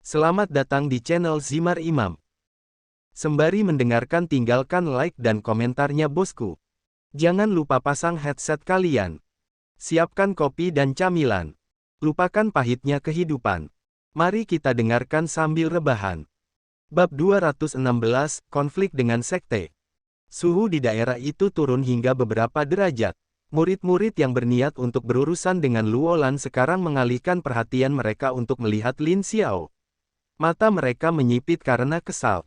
Selamat datang di channel Zimar Imam. Sembari mendengarkan tinggalkan like dan komentarnya bosku. Jangan lupa pasang headset kalian. Siapkan kopi dan camilan. Lupakan pahitnya kehidupan. Mari kita dengarkan sambil rebahan. Bab 216, Konflik dengan Sekte. Suhu di daerah itu turun hingga beberapa derajat. Murid-murid yang berniat untuk berurusan dengan Luolan sekarang mengalihkan perhatian mereka untuk melihat Lin Xiao. Mata mereka menyipit karena kesal.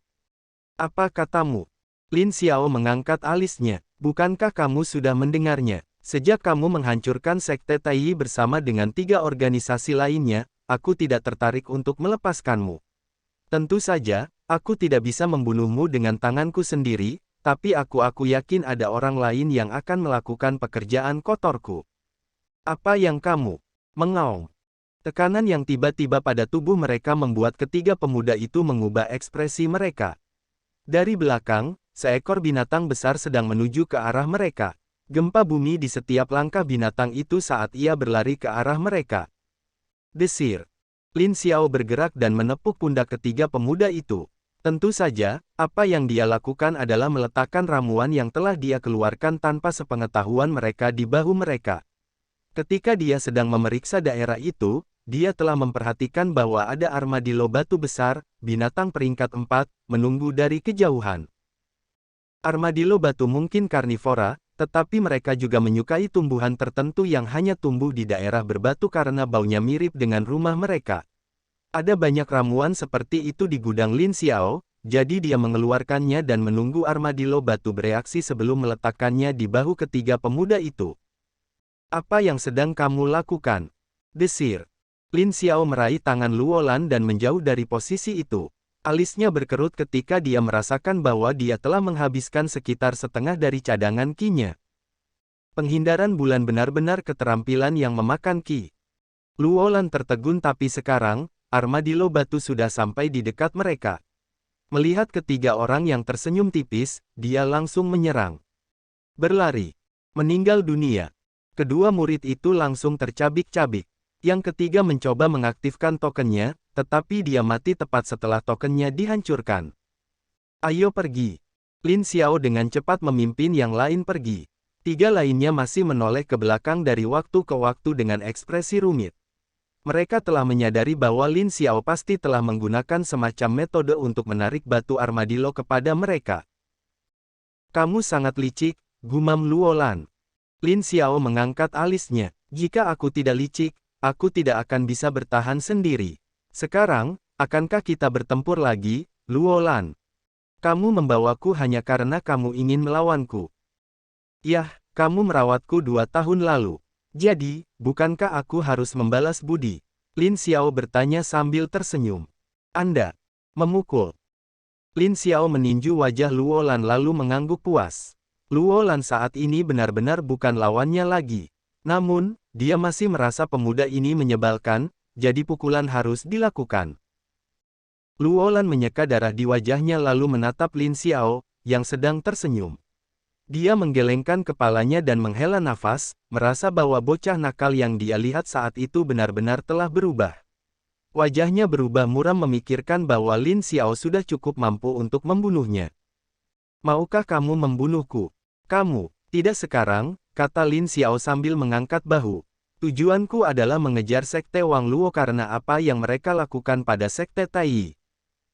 Apa katamu? Lin Xiao mengangkat alisnya. Bukankah kamu sudah mendengarnya? Sejak kamu menghancurkan Sekte Tai bersama dengan 3 organisasi lainnya, aku tidak tertarik untuk melepaskanmu. Tentu saja, aku tidak bisa membunuhmu dengan tanganku sendiri, tapi aku yakin ada orang lain yang akan melakukan pekerjaan kotorku. Apa yang kamu? Mengaum. Tekanan yang tiba-tiba pada tubuh mereka membuat ketiga pemuda itu mengubah ekspresi mereka. Dari belakang, seekor binatang besar sedang menuju ke arah mereka. Gempa bumi di setiap langkah binatang itu saat ia berlari ke arah mereka. Desir. Lin Xiao bergerak dan menepuk pundak ketiga pemuda itu. Tentu saja, apa yang dia lakukan adalah meletakkan ramuan yang telah dia keluarkan tanpa sepengetahuan mereka di bahu mereka. Ketika dia sedang memeriksa daerah itu, dia telah memperhatikan bahwa ada armadillo batu besar, binatang peringkat 4, menunggu dari kejauhan. Armadillo batu mungkin karnivora, tetapi mereka juga menyukai tumbuhan tertentu yang hanya tumbuh di daerah berbatu karena baunya mirip dengan rumah mereka. Ada banyak ramuan seperti itu di gudang Lin Xiao, jadi dia mengeluarkannya dan menunggu armadillo batu bereaksi sebelum meletakkannya di bahu ketiga pemuda itu. Apa yang sedang kamu lakukan? Desir. Lin Xiao meraih tangan Luolan dan menjauh dari posisi itu. Alisnya berkerut ketika dia merasakan bahwa dia telah menghabiskan sekitar setengah dari cadangan ki-nya. Penghindaran bulan benar-benar keterampilan yang memakan ki. Luolan tertegun tapi sekarang, armadillo batu sudah sampai di dekat mereka. Melihat ketiga orang yang tersenyum tipis, dia langsung menyerang. Berlari. Meninggal dunia. Kedua murid itu langsung tercabik-cabik. Yang ketiga mencoba mengaktifkan tokennya, tetapi dia mati tepat setelah tokennya dihancurkan. Ayo pergi. Lin Xiao dengan cepat memimpin yang lain pergi. 3 lainnya masih menoleh ke belakang dari waktu ke waktu dengan ekspresi rumit. Mereka telah menyadari bahwa Lin Xiao pasti telah menggunakan semacam metode untuk menarik batu armadillo kepada mereka. Kamu sangat licik, gumam Luolan. Lin Xiao mengangkat alisnya. Jika aku tidak licik, aku tidak akan bisa bertahan sendiri. Sekarang, akankah kita bertempur lagi, Luolan? Kamu membawaku hanya karena kamu ingin melawanku. Yah, kamu merawatku 2 tahun lalu. Jadi, bukankah aku harus membalas budi? Lin Xiao bertanya sambil tersenyum. Anda memukul. Lin Xiao meninju wajah Luolan lalu mengangguk puas. Luolan saat ini benar-benar bukan lawannya lagi. Namun, dia masih merasa pemuda ini menyebalkan, jadi pukulan harus dilakukan. Luolan menyeka darah di wajahnya lalu menatap Lin Xiao, yang sedang tersenyum. Dia menggelengkan kepalanya dan menghela nafas, merasa bahwa bocah nakal yang dia lihat saat itu benar-benar telah berubah. Wajahnya berubah muram memikirkan bahwa Lin Xiao sudah cukup mampu untuk membunuhnya. Maukah kamu membunuhku? Kamu, tidak sekarang, kata Lin Xiao sambil mengangkat bahu. Tujuanku adalah mengejar Sekte Wang Luo karena apa yang mereka lakukan pada Sekte Tai.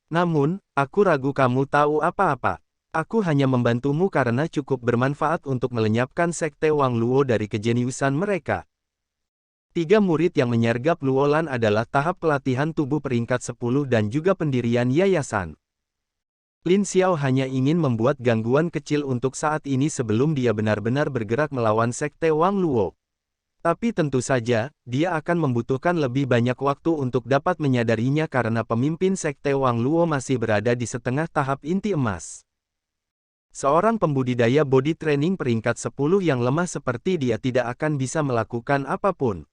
Namun, aku ragu kamu tahu apa-apa. Aku hanya membantumu karena cukup bermanfaat untuk melenyapkan Sekte Wang Luo dari kejeniusan mereka. 3 murid yang menyergap Luolan adalah tahap pelatihan tubuh peringkat 10 dan juga pendirian yayasan. Lin Xiao hanya ingin membuat gangguan kecil untuk saat ini sebelum dia benar-benar bergerak melawan Sekte Wang Luo. Tapi tentu saja, dia akan membutuhkan lebih banyak waktu untuk dapat menyadarinya karena pemimpin Sekte Wang Luo masih berada di setengah tahap inti emas. Seorang pembudidaya body training peringkat 10 yang lemah seperti dia tidak akan bisa melakukan apapun.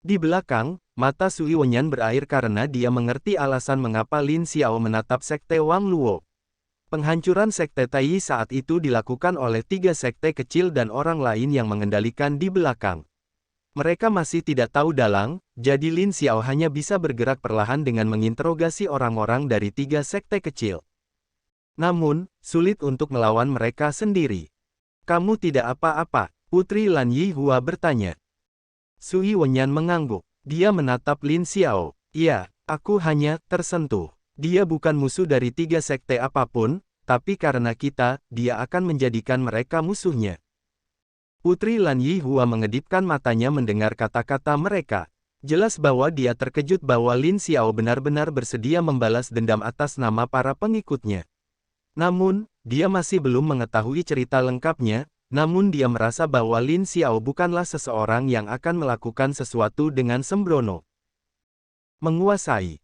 Di belakang, mata Sui Wenyan berair karena dia mengerti alasan mengapa Lin Xiao menatap Sekte Wang Luo. Penghancuran Sekte Tai saat itu dilakukan oleh 3 sekte kecil dan orang lain yang mengendalikan di belakang. Mereka masih tidak tahu dalang, jadi Lin Xiao hanya bisa bergerak perlahan dengan menginterogasi orang-orang dari 3 sekte kecil. Namun, sulit untuk melawan mereka sendiri. Kamu tidak apa-apa, Putri Lan Yihua bertanya. Sui Wenyan mengangguk. Dia menatap Lin Xiao. Iya, aku hanya tersentuh. Dia bukan musuh dari 3 sekte apapun, tapi karena kita, dia akan menjadikan mereka musuhnya. Putri Lan Yihua mengedipkan matanya mendengar kata-kata mereka. Jelas bahwa dia terkejut bahwa Lin Xiao benar-benar bersedia membalas dendam atas nama para pengikutnya. Namun, dia masih belum mengetahui cerita lengkapnya, namun dia merasa bahwa Lin Xiao bukanlah seseorang yang akan melakukan sesuatu dengan sembrono. Menguasai.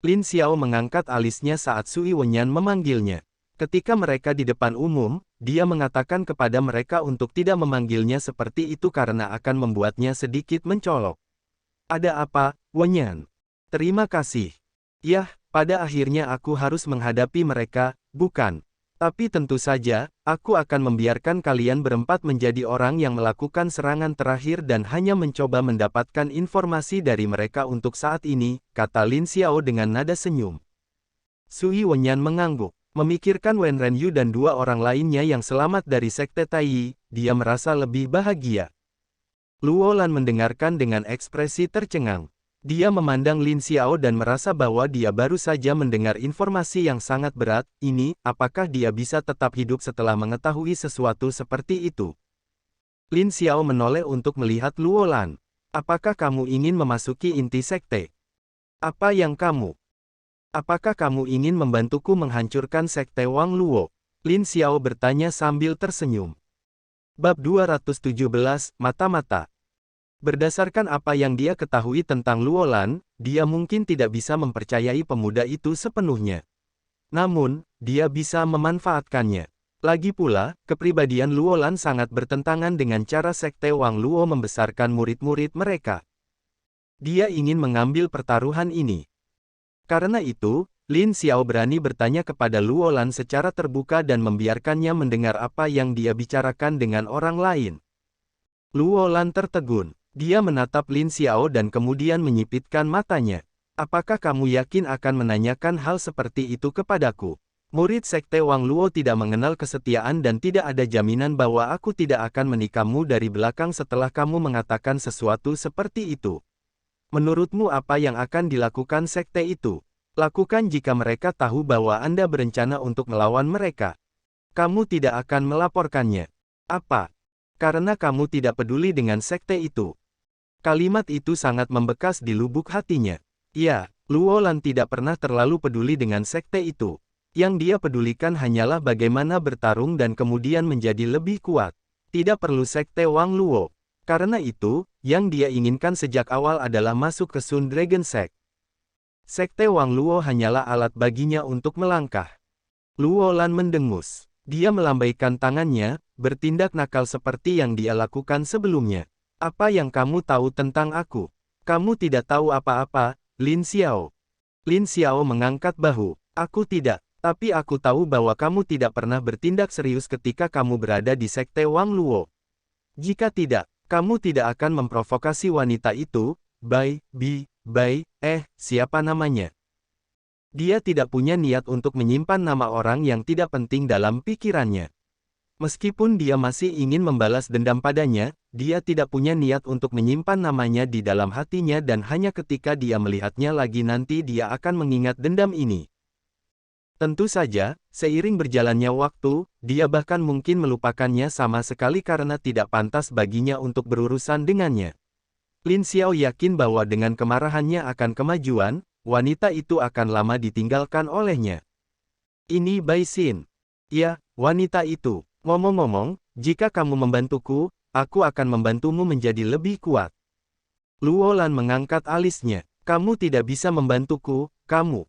Lin Xiao mengangkat alisnya saat Sui Wenyan memanggilnya. Ketika mereka di depan umum, dia mengatakan kepada mereka untuk tidak memanggilnya seperti itu karena akan membuatnya sedikit mencolok. Ada apa, Wenyan? Terima kasih. Yah, pada akhirnya aku harus menghadapi mereka, bukan? Tapi tentu saja, aku akan membiarkan kalian berempat menjadi orang yang melakukan serangan terakhir dan hanya mencoba mendapatkan informasi dari mereka untuk saat ini, kata Lin Xiao dengan nada senyum. Sui Wenyan mengangguk. Memikirkan Wen Renyu dan 2 orang lainnya yang selamat dari Sekte Taiyi, dia merasa lebih bahagia. Luo Lan mendengarkan dengan ekspresi tercengang. Dia memandang Lin Xiao dan merasa bahwa dia baru saja mendengar informasi yang sangat berat. Ini, apakah dia bisa tetap hidup setelah mengetahui sesuatu seperti itu? Lin Xiao menoleh untuk melihat Luo Lan. Apakah kamu ingin memasuki inti sekte? Apakah kamu ingin membantuku menghancurkan sekte Wang Luo? Lin Xiao bertanya sambil tersenyum. Bab 217, Mata-mata. Berdasarkan apa yang dia ketahui tentang Luo Lan, dia mungkin tidak bisa mempercayai pemuda itu sepenuhnya. Namun, dia bisa memanfaatkannya. Lagi pula, kepribadian Luo Lan sangat bertentangan dengan cara sekte Wang Luo membesarkan murid-murid mereka. Dia ingin mengambil pertaruhan ini. Karena itu, Lin Xiao berani bertanya kepada Luo Lan secara terbuka dan membiarkannya mendengar apa yang dia bicarakan dengan orang lain. Luo Lan tertegun. Dia menatap Lin Xiao dan kemudian menyipitkan matanya. Apakah kamu yakin akan menanyakan hal seperti itu kepadaku? Murid sekte Wang Luo tidak mengenal kesetiaan dan tidak ada jaminan bahwa aku tidak akan menikahmu dari belakang setelah kamu mengatakan sesuatu seperti itu. Menurutmu apa yang akan dilakukan sekte itu? Lakukan jika mereka tahu bahwa Anda berencana untuk melawan mereka. Kamu tidak akan melaporkannya. Apa? Karena kamu tidak peduli dengan sekte itu. Kalimat itu sangat membekas di lubuk hatinya. Ya, Luo Lan tidak pernah terlalu peduli dengan sekte itu. Yang dia pedulikan hanyalah bagaimana bertarung dan kemudian menjadi lebih kuat. Tidak perlu sekte Wang Luo. Karena itu, yang dia inginkan sejak awal adalah masuk ke Sun Dragon Sect. Sekte Wang Luo hanyalah alat baginya untuk melangkah. Luo Lan mendengus. Dia melambaikan tangannya, bertindak nakal seperti yang dia lakukan sebelumnya. Apa yang kamu tahu tentang aku? Kamu tidak tahu apa-apa, Lin Xiao. Lin Xiao mengangkat bahu. Aku tidak, tapi aku tahu bahwa kamu tidak pernah bertindak serius ketika kamu berada di Sekte Wang Luo. Jika tidak, kamu tidak akan memprovokasi wanita itu, siapa namanya? Dia tidak punya niat untuk menyimpan nama orang yang tidak penting dalam pikirannya. Meskipun dia masih ingin membalas dendam padanya, dia tidak punya niat untuk menyimpan namanya di dalam hatinya dan hanya ketika dia melihatnya lagi nanti dia akan mengingat dendam ini. Tentu saja, seiring berjalannya waktu, dia bahkan mungkin melupakannya sama sekali karena tidak pantas baginya untuk berurusan dengannya. Lin Xiao yakin bahwa dengan kemarahannya akan kemajuan, wanita itu akan lama ditinggalkan olehnya. Ini Bai Xin. Ya, wanita itu. Ngomong-ngomong, jika kamu membantuku, aku akan membantumu menjadi lebih kuat. Luo Lan mengangkat alisnya. Kamu tidak bisa membantuku, kamu.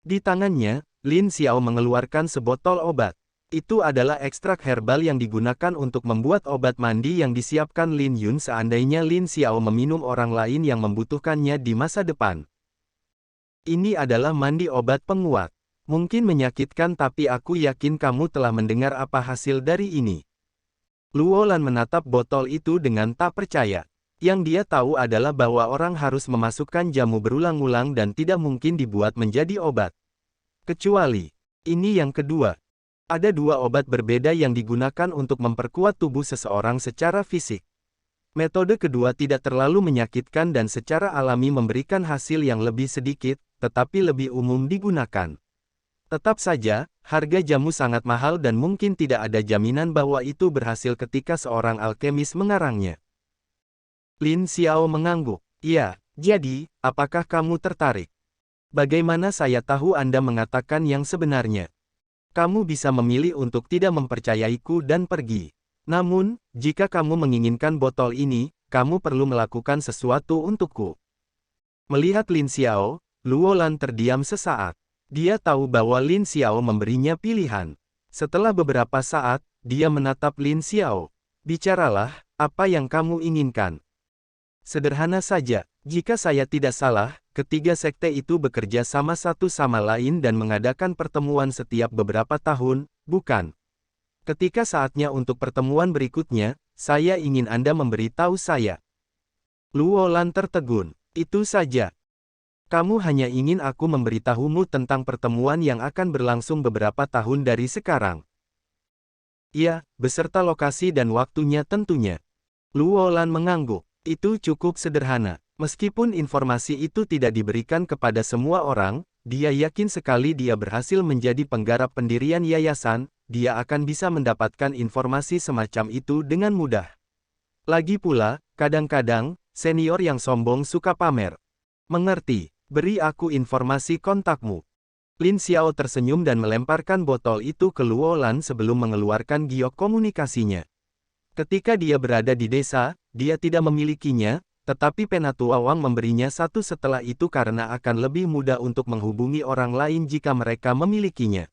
Di tangannya, Lin Xiao mengeluarkan sebotol obat. Itu adalah ekstrak herbal yang digunakan untuk membuat obat mandi yang disiapkan Lin Yun seandainya Lin Xiao meminum orang lain yang membutuhkannya di masa depan. Ini adalah mandi obat penguat. Mungkin menyakitkan tapi aku yakin kamu telah mendengar apa hasil dari ini. Luo Lan menatap botol itu dengan tak percaya. Yang dia tahu adalah bahwa orang harus memasukkan jamu berulang-ulang dan tidak mungkin dibuat menjadi obat. Kecuali, ini yang kedua. Ada dua obat berbeda yang digunakan untuk memperkuat tubuh seseorang secara fisik. Metode kedua tidak terlalu menyakitkan dan secara alami memberikan hasil yang lebih sedikit, tetapi lebih umum digunakan. Tetap saja, harga jamu sangat mahal dan mungkin tidak ada jaminan bahwa itu berhasil ketika seorang alkemis mengarangnya. Lin Xiao mengangguk. Ya, jadi, apakah kamu tertarik? Bagaimana saya tahu Anda mengatakan yang sebenarnya? Kamu bisa memilih untuk tidak mempercayaiku dan pergi. Namun, jika kamu menginginkan botol ini, kamu perlu melakukan sesuatu untukku. Melihat Lin Xiao, Luo Lan terdiam sesaat. Dia tahu bahwa Lin Xiao memberinya pilihan. Setelah beberapa saat, dia menatap Lin Xiao. Bicaralah, apa yang kamu inginkan? Sederhana saja, jika saya tidak salah, ketiga sekte itu bekerja sama satu sama lain dan mengadakan pertemuan setiap beberapa tahun, bukan? Ketika saatnya untuk pertemuan berikutnya, saya ingin Anda memberitahu saya. Luo Lan tertegun. Itu saja. Kamu hanya ingin aku memberitahumu tentang pertemuan yang akan berlangsung beberapa tahun dari sekarang. Ya, beserta lokasi dan waktunya tentunya. Luo Lan mengangguk. Itu cukup sederhana. Meskipun informasi itu tidak diberikan kepada semua orang, dia yakin sekali dia berhasil menjadi penggarap pendirian yayasan, dia akan bisa mendapatkan informasi semacam itu dengan mudah. Lagi pula, kadang-kadang, senior yang sombong suka pamer. Mengerti, beri aku informasi kontakmu. Lin Xiao tersenyum dan melemparkan botol itu ke Luo Lan sebelum mengeluarkan giok komunikasinya. Ketika dia berada di desa, dia tidak memilikinya, tetapi Penatua Wang memberinya satu setelah itu karena akan lebih mudah untuk menghubungi orang lain jika mereka memilikinya.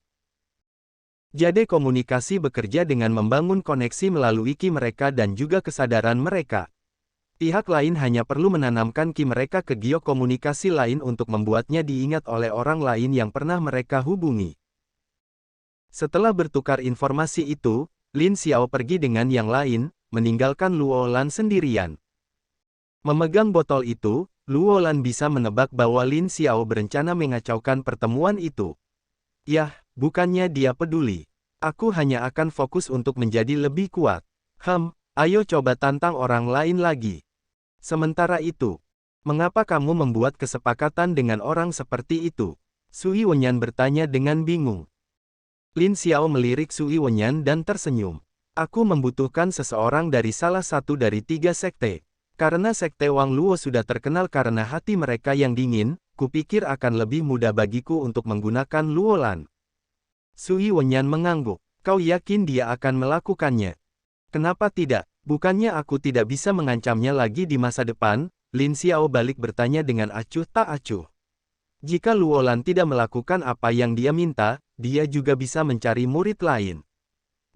Jade komunikasi bekerja dengan membangun koneksi melalui ki mereka dan juga kesadaran mereka. Pihak lain hanya perlu menanamkan ki mereka ke giok komunikasi lain untuk membuatnya diingat oleh orang lain yang pernah mereka hubungi. Setelah bertukar informasi itu, Lin Xiao pergi dengan yang lain, meninggalkan Luo Lan sendirian. Memegang botol itu, Luo Lan bisa menebak bahwa Lin Xiao berencana mengacaukan pertemuan itu. Yah, bukannya dia peduli. Aku hanya akan fokus untuk menjadi lebih kuat. Ayo coba tantang orang lain lagi. Sementara itu, mengapa kamu membuat kesepakatan dengan orang seperti itu? Sui Wenyan bertanya dengan bingung. Lin Xiao melirik Sui Wenyan dan tersenyum. Aku membutuhkan seseorang dari salah satu dari tiga sekte. Karena sekte Wang Luo sudah terkenal karena hati mereka yang dingin, kupikir akan lebih mudah bagiku untuk menggunakan Luo Lan. Sui Wenyan mengangguk. Kau yakin dia akan melakukannya? Kenapa tidak? Bukannya aku tidak bisa mengancamnya lagi di masa depan? Lin Xiao balik bertanya dengan acuh tak acuh. Jika Luo Lan tidak melakukan apa yang dia minta, dia juga bisa mencari murid lain.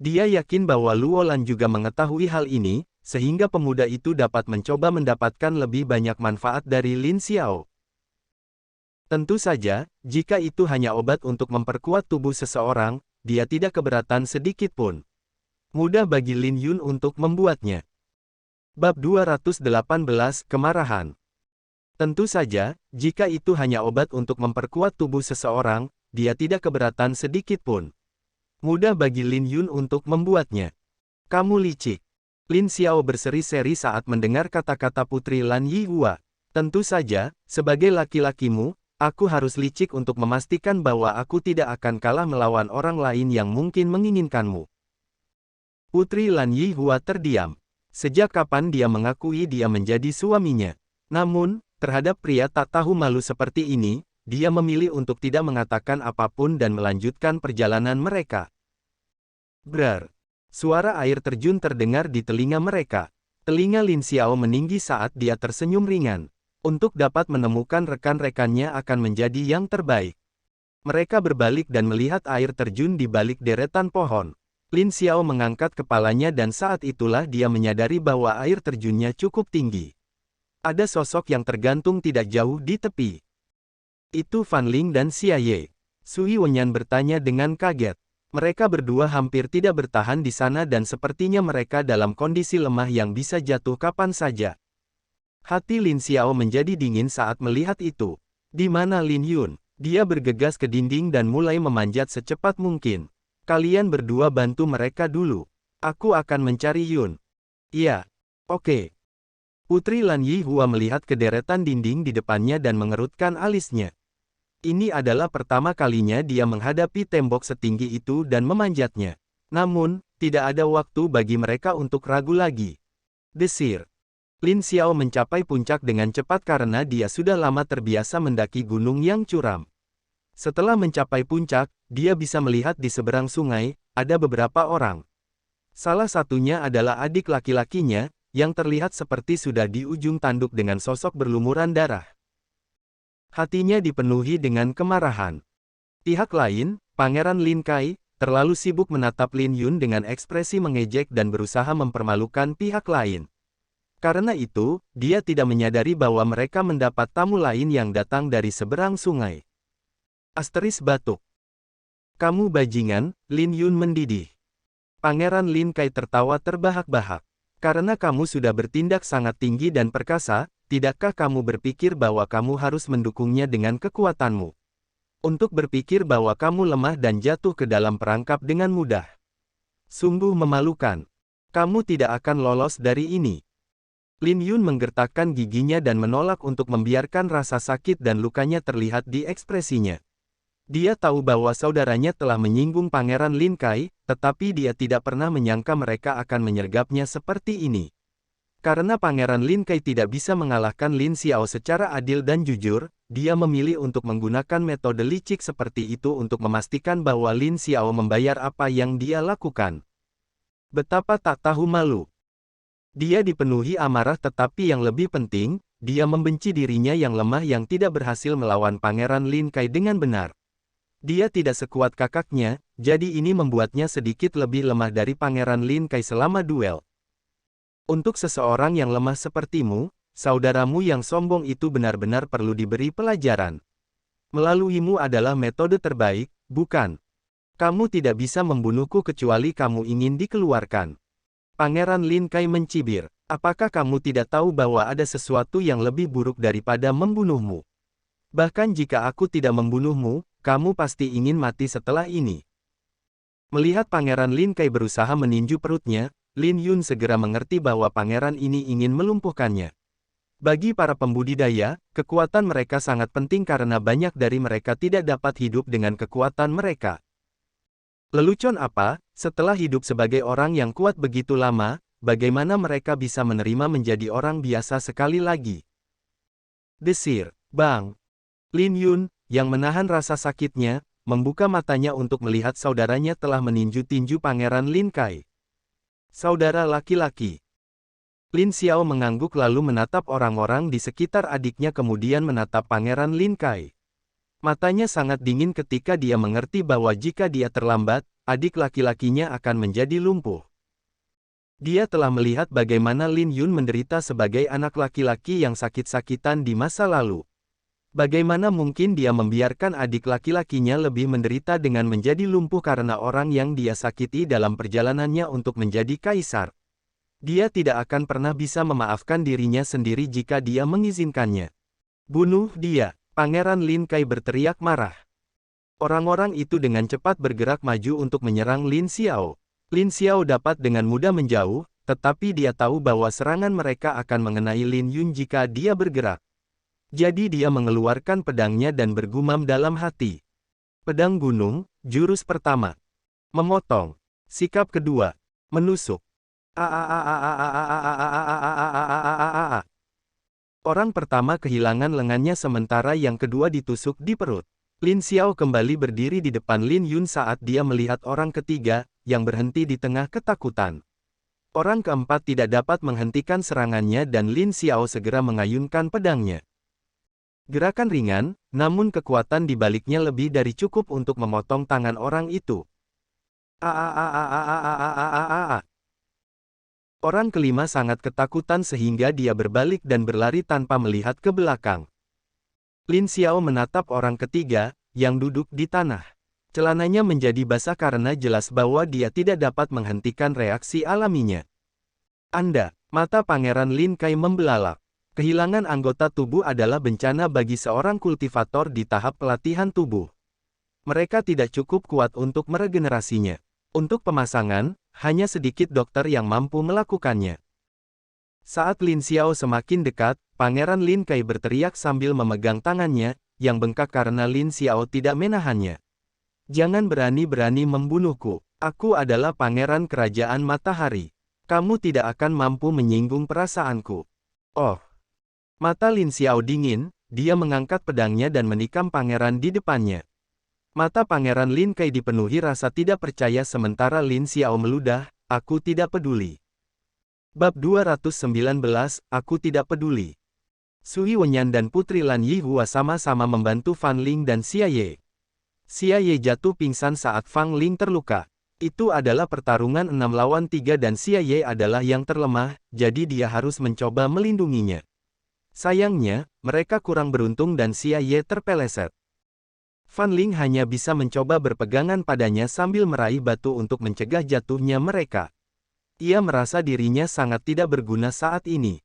Dia yakin bahwa Luo Lan juga mengetahui hal ini, sehingga pemuda itu dapat mencoba mendapatkan lebih banyak manfaat dari Lin Xiao. Tentu saja, jika itu hanya obat untuk memperkuat tubuh seseorang, dia tidak keberatan sedikit pun. Mudah bagi Lin Yun untuk membuatnya. Bab 218 Kemarahan. Tentu saja, jika itu hanya obat untuk memperkuat tubuh seseorang, dia tidak keberatan sedikit pun. Mudah bagi Lin Yun untuk membuatnya. Kamu licik. Lin Xiao berseri-seri saat mendengar kata-kata Putri Lan Yihua. Tentu saja, sebagai laki-lakimu, aku harus licik untuk memastikan bahwa aku tidak akan kalah melawan orang lain yang mungkin menginginkanmu. Putri Lan Yihua terdiam. Sejak kapan dia mengakui dia menjadi suaminya? Namun, terhadap pria tak tahu malu seperti ini, dia memilih untuk tidak mengatakan apapun dan melanjutkan perjalanan mereka. Brar. Suara air terjun terdengar di telinga mereka. Telinga Lin Xiao meninggi saat dia tersenyum ringan. Untuk dapat menemukan rekan-rekannya akan menjadi yang terbaik. Mereka berbalik dan melihat air terjun di balik deretan pohon. Lin Xiao mengangkat kepalanya dan saat itulah dia menyadari bahwa air terjunnya cukup tinggi. Ada sosok yang tergantung tidak jauh di tepi. Itu Fan Ling dan Xia Ye. Sui Wenyan bertanya dengan kaget. Mereka berdua hampir tidak bertahan di sana dan sepertinya mereka dalam kondisi lemah yang bisa jatuh kapan saja. Hati Lin Xiao menjadi dingin saat melihat itu. Di mana Lin Yun? Dia bergegas ke dinding dan mulai memanjat secepat mungkin. Kalian berdua bantu mereka dulu. Aku akan mencari Yun. Iya. Oke. Putri Lan Yihua melihat kederetan dinding di depannya dan mengerutkan alisnya. Ini adalah pertama kalinya dia menghadapi tembok setinggi itu dan memanjatnya. Namun, tidak ada waktu bagi mereka untuk ragu lagi. Desir. Lin Xiao mencapai puncak dengan cepat karena dia sudah lama terbiasa mendaki gunung yang curam. Setelah mencapai puncak, dia bisa melihat di seberang sungai, ada beberapa orang. Salah satunya adalah adik laki-lakinya, yang terlihat seperti sudah di ujung tanduk dengan sosok berlumuran darah. Hatinya dipenuhi dengan kemarahan. Pihak lain, Pangeran Lin Kai, terlalu sibuk menatap Lin Yun dengan ekspresi mengejek dan berusaha mempermalukan pihak lain. Karena itu, dia tidak menyadari bahwa mereka mendapat tamu lain yang datang dari seberang sungai. Asteris batuk. Kamu bajingan, Lin Yun mendidih. Pangeran Lin Kai tertawa terbahak-bahak. Karena kamu sudah bertindak sangat tinggi dan perkasa, tidakkah kamu berpikir bahwa kamu harus mendukungnya dengan kekuatanmu? Untuk berpikir bahwa kamu lemah dan jatuh ke dalam perangkap dengan mudah. Sungguh memalukan. Kamu tidak akan lolos dari ini. Lin Yun menggertakkan giginya dan menolak untuk membiarkan rasa sakit dan lukanya terlihat di ekspresinya. Dia tahu bahwa saudaranya telah menyinggung Pangeran Lin Kai, tetapi dia tidak pernah menyangka mereka akan menyergapnya seperti ini. Karena Pangeran Lin Kai tidak bisa mengalahkan Lin Xiao secara adil dan jujur, dia memilih untuk menggunakan metode licik seperti itu untuk memastikan bahwa Lin Xiao membayar apa yang dia lakukan. Betapa tak tahu malu. Dia dipenuhi amarah tetapi yang lebih penting, dia membenci dirinya yang lemah yang tidak berhasil melawan Pangeran Lin Kai dengan benar. Dia tidak sekuat kakaknya, jadi ini membuatnya sedikit lebih lemah dari Pangeran Lin Kai selama duel. Untuk seseorang yang lemah sepertimu, saudaramu yang sombong itu benar-benar perlu diberi pelajaran. Melaluimu adalah metode terbaik, bukan? Kamu tidak bisa membunuhku kecuali kamu ingin dikeluarkan. Pangeran Lin Kai mencibir, apakah kamu tidak tahu bahwa ada sesuatu yang lebih buruk daripada membunuhmu? Bahkan jika aku tidak membunuhmu, kamu pasti ingin mati setelah ini. Melihat Pangeran Lin Kai berusaha meninju perutnya, Lin Yun segera mengerti bahwa pangeran ini ingin melumpuhkannya. Bagi para pembudidaya, kekuatan mereka sangat penting karena banyak dari mereka tidak dapat hidup dengan kekuatan mereka. Lelucon apa, setelah hidup sebagai orang yang kuat begitu lama, bagaimana mereka bisa menerima menjadi orang biasa sekali lagi? Desir, Bang. Lin Yun, yang menahan rasa sakitnya, membuka matanya untuk melihat saudaranya telah meninju-tinju Pangeran Lin Kai. Saudara laki-laki. Lin Xiao mengangguk lalu menatap orang-orang di sekitar adiknya kemudian menatap Pangeran Lin Kai. Matanya sangat dingin ketika dia mengerti bahwa jika dia terlambat, adik laki-lakinya akan menjadi lumpuh. Dia telah melihat bagaimana Lin Yun menderita sebagai anak laki-laki yang sakit-sakitan di masa lalu. Bagaimana mungkin dia membiarkan adik laki-lakinya lebih menderita dengan menjadi lumpuh karena orang yang dia sakiti dalam perjalanannya untuk menjadi kaisar. Dia tidak akan pernah bisa memaafkan dirinya sendiri jika dia mengizinkannya. Bunuh dia! Pangeran Lin Kai berteriak marah. Orang-orang itu dengan cepat bergerak maju untuk menyerang Lin Xiao. Lin Xiao dapat dengan mudah menjauh, tetapi dia tahu bahwa serangan mereka akan mengenai Lin Yun jika dia bergerak. Jadi dia mengeluarkan pedangnya dan bergumam dalam hati. Pedang gunung, jurus pertama. Memotong. Sikap kedua. Menusuk. Orang pertama kehilangan lengannya sementara yang kedua ditusuk di perut. Lin Xiao kembali berdiri di depan Lin Yun saat dia melihat orang ketiga, yang berhenti di tengah ketakutan. Orang keempat tidak dapat menghentikan serangannya dan Lin Xiao segera mengayunkan pedangnya. Gerakan ringan, namun kekuatan di baliknya lebih dari cukup untuk memotong tangan orang itu. Orang kelima sangat ketakutan sehingga dia berbalik dan berlari tanpa melihat ke belakang. Lin Xiao menatap orang ketiga, yang duduk di tanah. Celananya menjadi basah karena jelas bahwa dia tidak dapat menghentikan reaksi alaminya. Mata Pangeran Lin Kai membelalak. Kehilangan anggota tubuh adalah bencana bagi seorang kultivator di tahap pelatihan tubuh. Mereka tidak cukup kuat untuk meregenerasinya. Untuk pemasangan, hanya sedikit dokter yang mampu melakukannya. Saat Lin Xiao semakin dekat, Pangeran Lin Kai berteriak sambil memegang tangannya, yang bengkak karena Lin Xiao tidak menahannya. Jangan berani-berani membunuhku. Aku adalah Pangeran Kerajaan Matahari. Kamu tidak akan mampu menyinggung perasaanku. Oh! Mata Lin Xiao dingin, dia mengangkat pedangnya dan menikam pangeran di depannya. Mata Pangeran Lin Kai dipenuhi rasa tidak percaya sementara Lin Xiao meludah, aku tidak peduli. Bab 219, aku tidak peduli. Sui Wenyan dan Putri Lan Yihua sama-sama membantu Fan Ling dan Xia Ye. Xia Ye jatuh pingsan saat Fan Ling terluka. Itu adalah pertarungan 6 lawan 3 dan Xia Ye adalah yang terlemah, jadi dia harus mencoba melindunginya. Sayangnya, mereka kurang beruntung dan Xia Ye terpeleset. Fan Ling hanya bisa mencoba berpegangan padanya sambil meraih batu untuk mencegah jatuhnya mereka. Ia merasa dirinya sangat tidak berguna saat ini.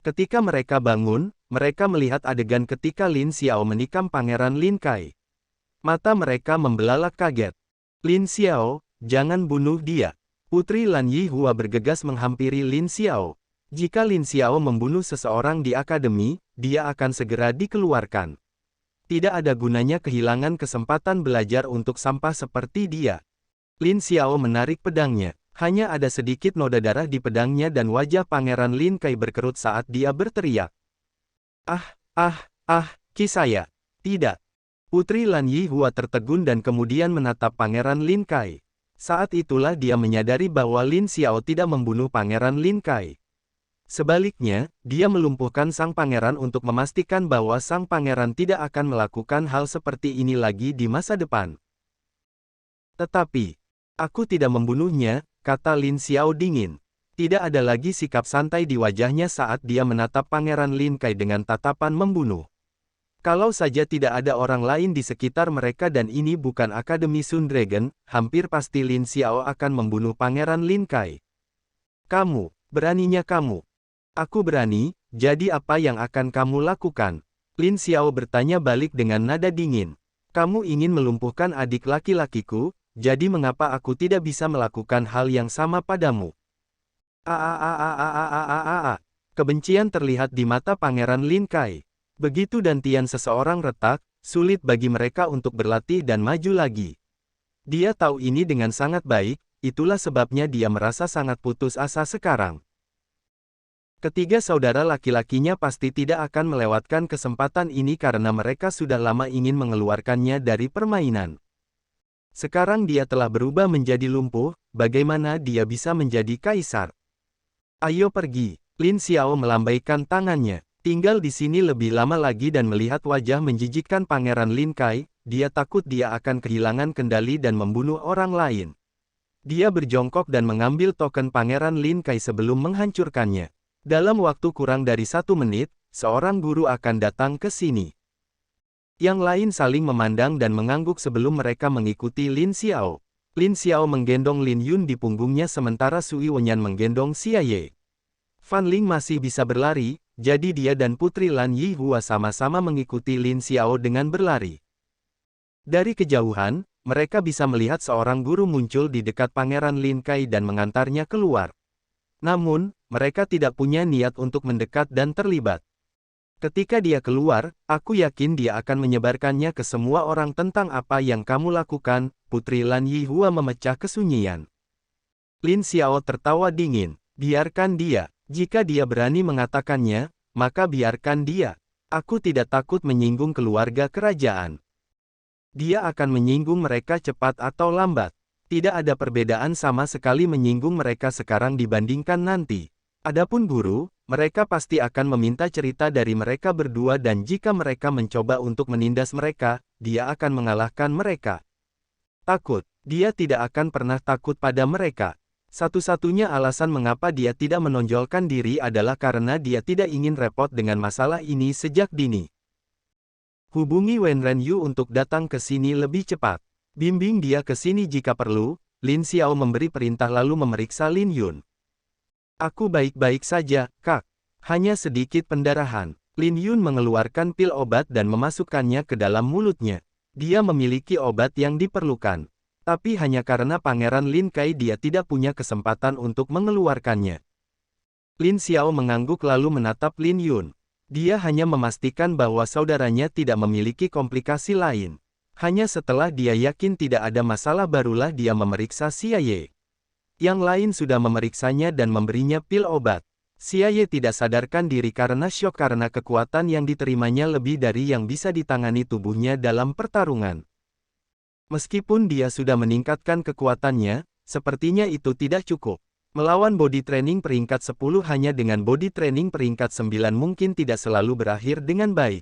Ketika mereka bangun, mereka melihat adegan ketika Lin Xiao menikam Pangeran Lin Kai. Mata mereka membelalak kaget. Lin Xiao, jangan bunuh dia. Putri Lan Yihua bergegas menghampiri Lin Xiao. Jika Lin Xiao membunuh seseorang di akademi, dia akan segera dikeluarkan. Tidak ada gunanya kehilangan kesempatan belajar untuk sampah seperti dia. Lin Xiao menarik pedangnya. Hanya ada sedikit noda darah di pedangnya dan wajah Pangeran Lin Kai berkerut saat dia berteriak. Ki saya. Tidak. Putri Lan Yihua tertegun dan kemudian menatap Pangeran Lin Kai. Saat itulah dia menyadari bahwa Lin Xiao tidak membunuh Pangeran Lin Kai. Sebaliknya, dia melumpuhkan sang pangeran untuk memastikan bahwa sang pangeran tidak akan melakukan hal seperti ini lagi di masa depan. Tetapi, aku tidak membunuhnya, kata Lin Xiao dingin. Tidak ada lagi sikap santai di wajahnya saat dia menatap Pangeran Lin Kai dengan tatapan membunuh. Kalau saja tidak ada orang lain di sekitar mereka dan ini bukan Akademi Sun Dragon, hampir pasti Lin Xiao akan membunuh Pangeran Lin Kai. Kamu, beraninya kamu. Aku berani, jadi apa yang akan kamu lakukan? Lin Xiao bertanya balik dengan nada dingin. Kamu ingin melumpuhkan adik laki-lakiku, jadi mengapa aku tidak bisa melakukan hal yang sama padamu? Kebencian terlihat di mata Pangeran Lin Kai. Begitu dantian seseorang retak, sulit bagi mereka untuk berlatih dan maju lagi. Dia tahu ini dengan sangat baik, itulah sebabnya dia merasa sangat putus asa sekarang. Ketiga saudara laki-lakinya pasti tidak akan melewatkan kesempatan ini karena mereka sudah lama ingin mengeluarkannya dari permainan. Sekarang dia telah berubah menjadi lumpuh, bagaimana dia bisa menjadi kaisar? Ayo pergi. Lin Xiao melambaikan tangannya. Tinggal di sini lebih lama lagi dan melihat wajah menjijikkan Pangeran Lin Kai, dia takut dia akan kehilangan kendali dan membunuh orang lain. Dia berjongkok dan mengambil token Pangeran Lin Kai sebelum menghancurkannya. Dalam waktu kurang dari 1 menit, seorang guru akan datang ke sini. Yang lain saling memandang dan mengangguk sebelum mereka mengikuti Lin Xiao. Lin Xiao menggendong Lin Yun di punggungnya sementara Sui Wenyan menggendong Xia Ye. Fan Ling masih bisa berlari, jadi dia dan Putri Lan Yihua sama-sama mengikuti Lin Xiao dengan berlari. Dari kejauhan, mereka bisa melihat seorang guru muncul di dekat Pangeran Lin Kai dan mengantarnya keluar. Namun, mereka tidak punya niat untuk mendekat dan terlibat. Ketika dia keluar, aku yakin dia akan menyebarkannya ke semua orang tentang apa yang kamu lakukan, Putri Lan Yihua memecah kesunyian. Lin Xiao tertawa dingin, biarkan dia, jika dia berani mengatakannya, maka biarkan dia. Aku tidak takut menyinggung keluarga kerajaan. Dia akan menyinggung mereka cepat atau lambat. Tidak ada perbedaan sama sekali menyinggung mereka sekarang dibandingkan nanti. Adapun guru, mereka pasti akan meminta cerita dari mereka berdua dan jika mereka mencoba untuk menindas mereka, dia akan mengalahkan mereka. Takut, dia tidak akan pernah takut pada mereka. Satu-satunya alasan mengapa dia tidak menonjolkan diri adalah karena dia tidak ingin repot dengan masalah ini sejak dini. Hubungi Wen Renyu untuk datang ke sini lebih cepat. Bimbing dia ke sini jika perlu. Lin Xiao memberi perintah lalu memeriksa Lin Yun. Aku baik-baik saja, Kak. Hanya sedikit pendarahan. Lin Yun mengeluarkan pil obat dan memasukkannya ke dalam mulutnya. Dia memiliki obat yang diperlukan. Tapi hanya karena Pangeran Lin Kai dia tidak punya kesempatan untuk mengeluarkannya. Lin Xiao mengangguk lalu menatap Lin Yun. Dia hanya memastikan bahwa saudaranya tidak memiliki komplikasi lain. Hanya setelah dia yakin tidak ada masalah barulah dia memeriksa Xia Ye. Yang lain sudah memeriksanya dan memberinya pil obat. Xia Ye tidak sadarkan diri karena syok karena kekuatan yang diterimanya lebih dari yang bisa ditangani tubuhnya dalam pertarungan. Meskipun dia sudah meningkatkan kekuatannya, sepertinya itu tidak cukup. Melawan body training peringkat 10 hanya dengan body training peringkat 9 mungkin tidak selalu berakhir dengan baik.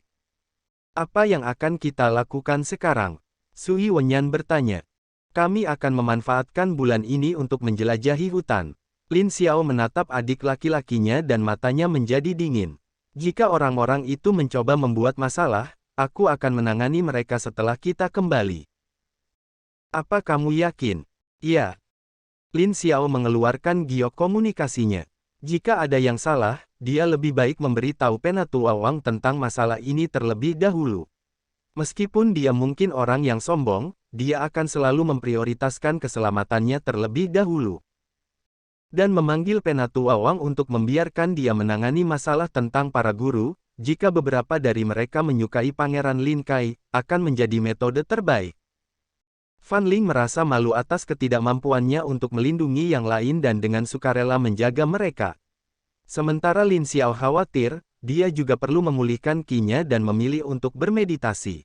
Apa yang akan kita lakukan sekarang? Sui Wenyan bertanya. Kami akan memanfaatkan bulan ini untuk menjelajahi hutan. Lin Xiao menatap adik laki-lakinya dan matanya menjadi dingin. Jika orang-orang itu mencoba membuat masalah, aku akan menangani mereka setelah kita kembali. Apa kamu yakin? Iya. Lin Xiao mengeluarkan giok komunikasinya. Jika ada yang salah, dia lebih baik memberitahu Penatua Wang tentang masalah ini terlebih dahulu. Meskipun dia mungkin orang yang sombong, dia akan selalu memprioritaskan keselamatannya terlebih dahulu. Dan memanggil Penatua Wang untuk membiarkan dia menangani masalah tentang para guru, jika beberapa dari mereka menyukai Pangeran Lin Kai, akan menjadi metode terbaik. Fan Ling merasa malu atas ketidakmampuannya untuk melindungi yang lain dan dengan sukarela menjaga mereka. Sementara Lin Xiao khawatir, dia juga perlu memulihkan ki-nya dan memilih untuk bermeditasi.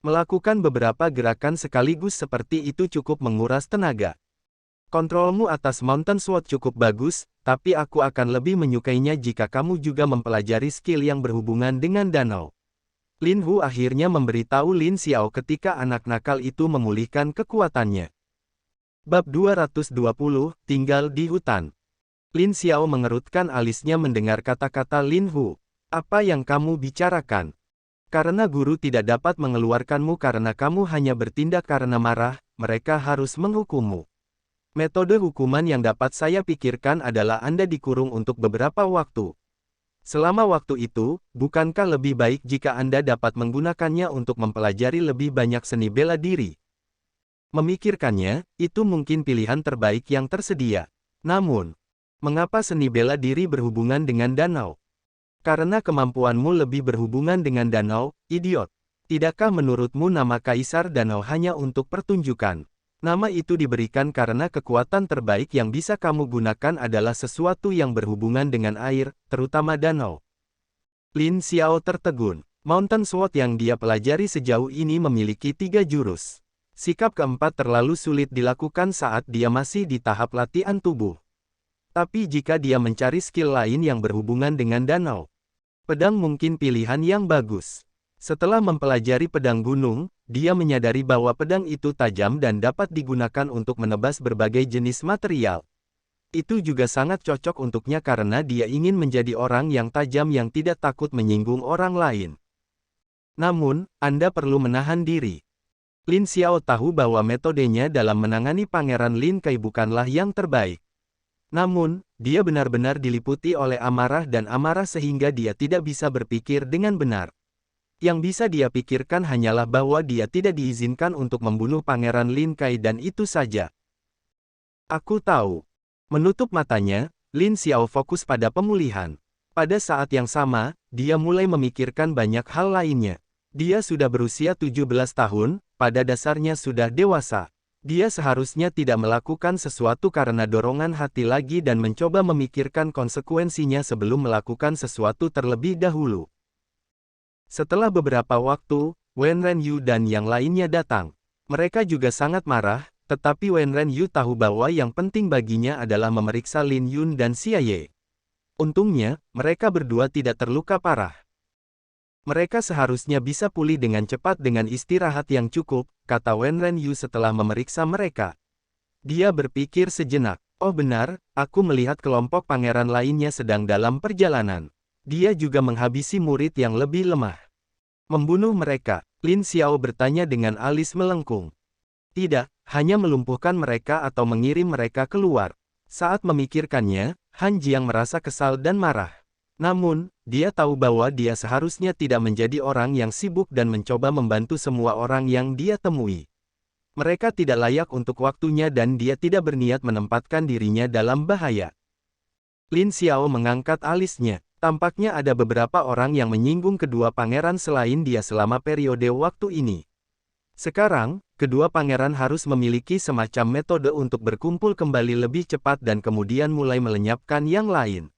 Melakukan beberapa gerakan sekaligus seperti itu cukup menguras tenaga. Kontrolmu atas Mountain Sword cukup bagus, tapi aku akan lebih menyukainya jika kamu juga mempelajari skill yang berhubungan dengan danau. Lin Hu akhirnya memberitahu Lin Xiao ketika anak nakal itu memulihkan kekuatannya. Bab 220, tinggal di hutan. Lin Xiao mengerutkan alisnya mendengar kata-kata Lin Hu. Apa yang kamu bicarakan? Karena guru tidak dapat mengeluarkanmu karena kamu hanya bertindak karena marah, mereka harus menghukummu. Metode hukuman yang dapat saya pikirkan adalah Anda dikurung untuk beberapa waktu. Selama waktu itu, bukankah lebih baik jika Anda dapat menggunakannya untuk mempelajari lebih banyak seni bela diri? Memikirkannya, itu mungkin pilihan terbaik yang tersedia. Namun, mengapa seni bela diri berhubungan dengan danau? Karena kemampuanmu lebih berhubungan dengan danau, idiot. Tidakkah menurutmu nama Kaisar Danau hanya untuk pertunjukan? Nama itu diberikan karena kekuatan terbaik yang bisa kamu gunakan adalah sesuatu yang berhubungan dengan air, terutama danau. Lin Xiao tertegun. Mountain Sword yang dia pelajari sejauh ini memiliki 3 jurus. Sikap keempat terlalu sulit dilakukan saat dia masih di tahap latihan tubuh. Tapi jika dia mencari skill lain yang berhubungan dengan danau, pedang mungkin pilihan yang bagus. Setelah mempelajari pedang gunung, dia menyadari bahwa pedang itu tajam dan dapat digunakan untuk menebas berbagai jenis material. Itu juga sangat cocok untuknya karena dia ingin menjadi orang yang tajam yang tidak takut menyinggung orang lain. Namun, Anda perlu menahan diri. Lin Xiao tahu bahwa metodenya dalam menangani Pangeran Lin Kai bukanlah yang terbaik. Namun, dia benar-benar diliputi oleh amarah dan amarah sehingga dia tidak bisa berpikir dengan benar. Yang bisa dia pikirkan hanyalah bahwa dia tidak diizinkan untuk membunuh Pangeran Lin Kai dan itu saja. Aku tahu. Menutup matanya, Lin Xiao fokus pada pemulihan. Pada saat yang sama, dia mulai memikirkan banyak hal lainnya. Dia sudah berusia 17 tahun, pada dasarnya sudah dewasa. Dia seharusnya tidak melakukan sesuatu karena dorongan hati lagi dan mencoba memikirkan konsekuensinya sebelum melakukan sesuatu terlebih dahulu. Setelah beberapa waktu, Wen Renyu dan yang lainnya datang. Mereka juga sangat marah, tetapi Wen Renyu tahu bahwa yang penting baginya adalah memeriksa Lin Yun dan Xia Ye. Untungnya, mereka berdua tidak terluka parah. Mereka seharusnya bisa pulih dengan cepat dengan istirahat yang cukup, kata Wen Renyu setelah memeriksa mereka. Dia berpikir sejenak. Oh benar, aku melihat kelompok pangeran lainnya sedang dalam perjalanan. Dia juga menghabisi murid yang lebih lemah. Membunuh mereka, Lin Xiao bertanya dengan alis melengkung. Tidak, hanya melumpuhkan mereka atau mengirim mereka keluar. Saat memikirkannya, Han Jiang merasa kesal dan marah. Namun, dia tahu bahwa dia seharusnya tidak menjadi orang yang sibuk dan mencoba membantu semua orang yang dia temui. Mereka tidak layak untuk waktunya dan dia tidak berniat menempatkan dirinya dalam bahaya. Lin Xiao mengangkat alisnya. Tampaknya ada beberapa orang yang menyinggung kedua pangeran selain dia selama periode waktu ini. Sekarang, kedua pangeran harus memiliki semacam metode untuk berkumpul kembali lebih cepat dan kemudian mulai melenyapkan yang lain.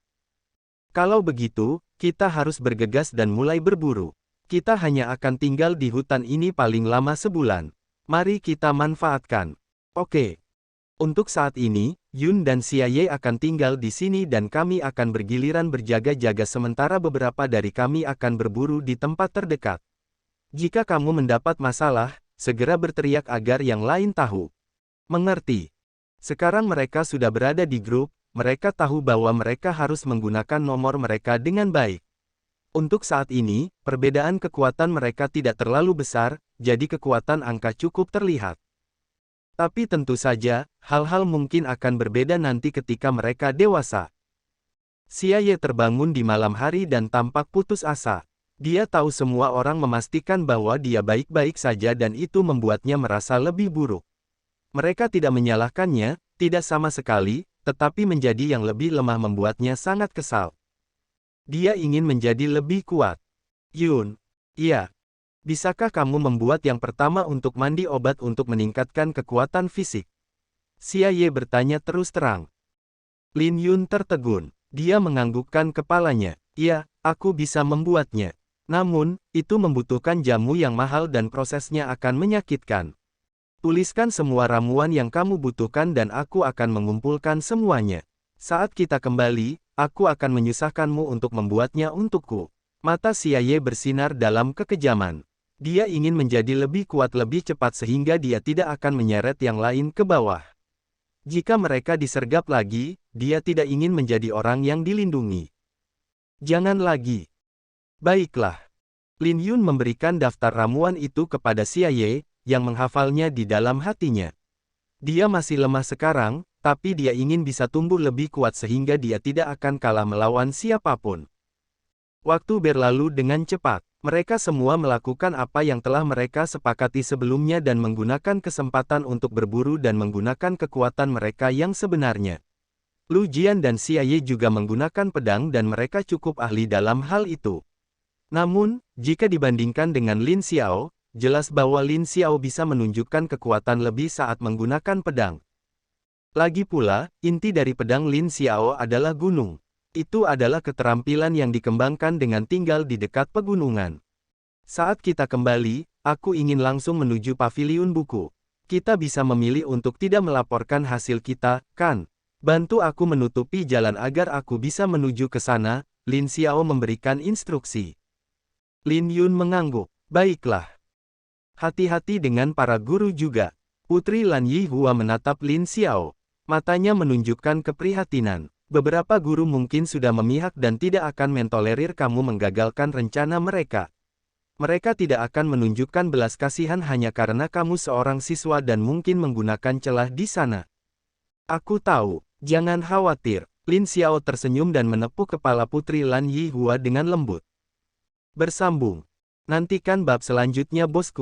Kalau begitu, kita harus bergegas dan mulai berburu. Kita hanya akan tinggal di hutan ini paling lama sebulan. Mari kita manfaatkan. Oke. Untuk saat ini, Yun dan Xia Ye akan tinggal di sini dan kami akan bergiliran berjaga-jaga sementara beberapa dari kami akan berburu di tempat terdekat. Jika kamu mendapat masalah, segera berteriak agar yang lain tahu. Mengerti? Sekarang mereka sudah berada di grup, mereka tahu bahwa mereka harus menggunakan nomor mereka dengan baik. Untuk saat ini, perbedaan kekuatan mereka tidak terlalu besar, jadi kekuatan angka cukup terlihat. Tapi tentu saja, hal-hal mungkin akan berbeda nanti ketika mereka dewasa. Xia Ye terbangun di malam hari dan tampak putus asa. Dia tahu semua orang memastikan bahwa dia baik-baik saja dan itu membuatnya merasa lebih buruk. Mereka tidak menyalahkannya, tidak sama sekali, tetapi menjadi yang lebih lemah membuatnya sangat kesal. Dia ingin menjadi lebih kuat. Yun, iya. Bisakah kamu membuat yang pertama untuk mandi obat untuk meningkatkan kekuatan fisik? Xia Ye bertanya terus terang. Lin Yun tertegun. Dia menganggukkan kepalanya. Iya, aku bisa membuatnya. Namun, itu membutuhkan jamu yang mahal dan prosesnya akan menyakitkan. Tuliskan semua ramuan yang kamu butuhkan dan aku akan mengumpulkan semuanya. Saat kita kembali, aku akan menyusahkanmu untuk membuatnya untukku. Mata Xia Ye bersinar dalam kekejaman. Dia ingin menjadi lebih kuat lebih cepat sehingga dia tidak akan menyeret yang lain ke bawah. Jika mereka disergap lagi, dia tidak ingin menjadi orang yang dilindungi. Jangan lagi. Baiklah. Lin Yun memberikan daftar ramuan itu kepada Xia Ye, yang menghafalnya di dalam hatinya. Dia masih lemah sekarang, tapi dia ingin bisa tumbuh lebih kuat sehingga dia tidak akan kalah melawan siapapun. Waktu berlalu dengan cepat. Mereka semua melakukan apa yang telah mereka sepakati sebelumnya dan menggunakan kesempatan untuk berburu dan menggunakan kekuatan mereka yang sebenarnya. Lu Jian dan Xia Ye juga menggunakan pedang dan mereka cukup ahli dalam hal itu. Namun, jika dibandingkan dengan Lin Xiao, jelas bahwa Lin Xiao bisa menunjukkan kekuatan lebih saat menggunakan pedang. Lagi pula, inti dari pedang Lin Xiao adalah gunung. Itu adalah keterampilan yang dikembangkan dengan tinggal di dekat pegunungan. Saat kita kembali, aku ingin langsung menuju paviliun buku. Kita bisa memilih untuk tidak melaporkan hasil kita, kan? Bantu aku menutupi jalan agar aku bisa menuju ke sana, Lin Xiao memberikan instruksi. Lin Yun mengangguk. Baiklah. Hati-hati dengan para guru juga. Putri Lan Yihua menatap Lin Xiao. Matanya menunjukkan keprihatinan. Beberapa guru mungkin sudah memihak dan tidak akan mentolerir kamu menggagalkan rencana mereka. Mereka tidak akan menunjukkan belas kasihan hanya karena kamu seorang siswa dan mungkin menggunakan celah di sana. Aku tahu, jangan khawatir. Lin Xiao tersenyum dan menepuk kepala Putri Lan Yihua dengan lembut. Bersambung. Nantikan bab selanjutnya bosku.